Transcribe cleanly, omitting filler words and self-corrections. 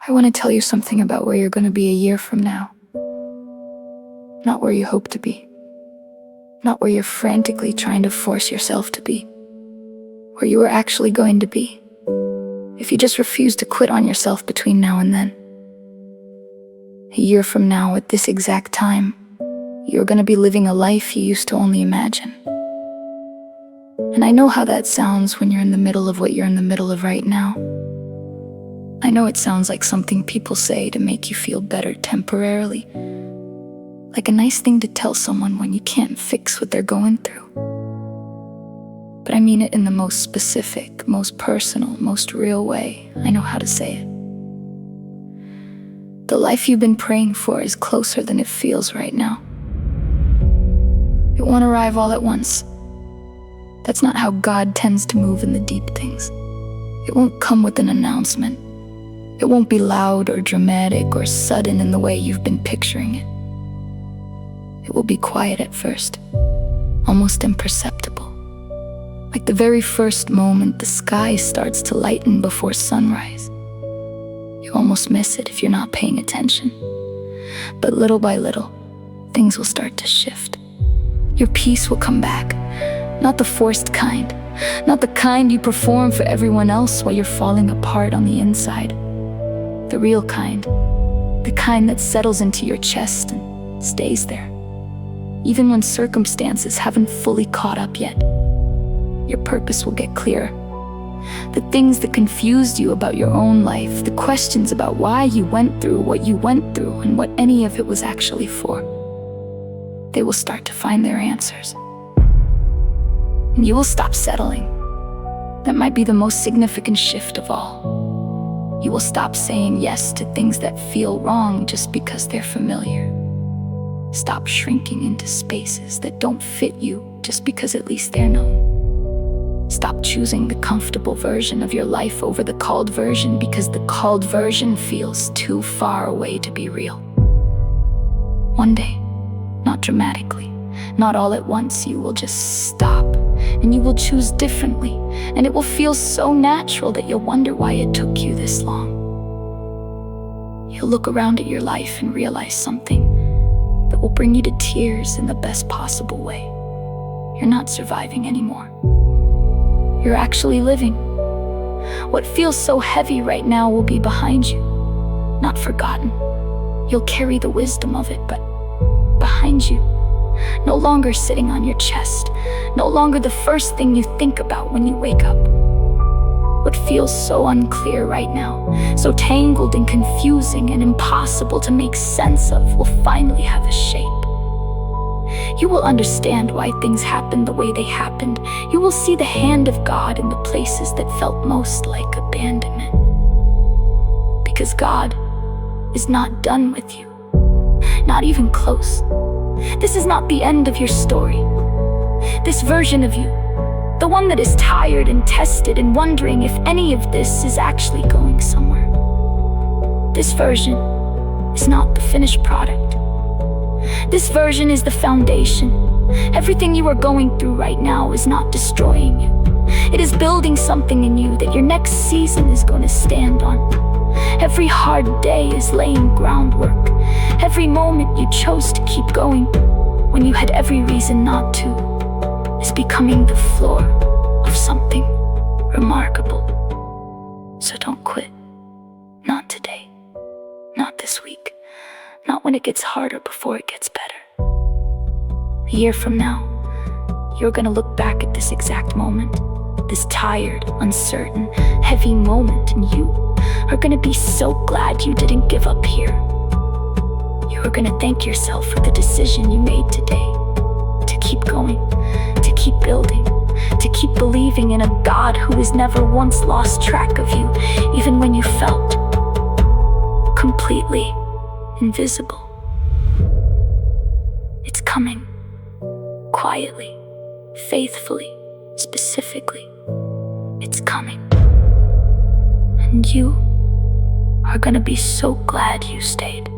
I want to tell you something about where you're going to be a year from now. Not where you hope to be. Not where you're frantically trying to force yourself to be. Where you are actually going to be, if you just refuse to quit on yourself between now and then. A year from now, at this exact time, you're going to be living a life you used to only imagine. And I know how that sounds when you're in the middle of what you're in the middle of right now. I know it sounds like something people say to make you feel better temporarily, like a nice thing to tell someone when you can't fix what they're going through. But I mean it in the most specific, most personal, most real way I know how to say it. The life you've been praying for is closer than it feels right now. It won't arrive all at once. That's not how God tends to move in the deep things. It won't come with an announcement. It won't be loud or dramatic or sudden in the way you've been picturing it. It will be quiet at first, almost imperceptible. Like the very first moment the sky starts to lighten before sunrise. You almost miss it if you're not paying attention. But little by little, things will start to shift. Your peace will come back, not the forced kind, not the kind you perform for everyone else while you're falling apart on the inside. The real kind, the kind that settles into your chest and stays there, even when circumstances haven't fully caught up yet. Your purpose will get clearer. The things that confused you about your own life, the questions about why you went through what you went through and what any of it was actually for, they will start to find their answers. And you will stop settling. That might be the most significant shift of all. You will stop saying yes to things that feel wrong just because they're familiar. Stop shrinking into spaces that don't fit you just because at least they're known. Stop choosing the comfortable version of your life over the called version because the called version feels too far away to be real. One day, not dramatically, not all at once, you will just stop and you will choose differently, and it will feel so natural that you'll wonder why it took you this long. You'll look around at your life and realize something that will bring you to tears in the best possible way. You're not surviving anymore. You're actually living. What feels so heavy right now will be behind you, not forgotten. You'll carry the wisdom of it, but behind you. No longer sitting on your chest, no longer the first thing you think about when you wake up. What feels so unclear right now, so tangled and confusing and impossible to make sense of, will finally have a shape. You will understand why things happened the way they happened. You will see the hand of God in the places that felt most like abandonment. Because God is not done with you, not even close. This is not the end of your story. This version of you, the one that is tired and tested and wondering if any of this is actually going somewhere. This version is not the finished product. This version is the foundation. Everything you are going through right now is not destroying you. It is building something in you that your next season is going to stand on. Every hard day is laying groundwork. Every moment you chose to keep going when you had every reason not to is becoming the floor of something remarkable. So don't quit. Not today. Not this week. Not when it gets harder before it gets better. A year from now, you're gonna look back at this exact moment, this tired, uncertain, heavy moment, and you are gonna be so glad you didn't give up here. You are gonna thank yourself for the decision you made today, to keep going, to keep building, to keep believing in a God who has never once lost track of you, even when you felt completely invisible. It's coming, quietly, faithfully, specifically. It's coming. And you are gonna be so glad you stayed.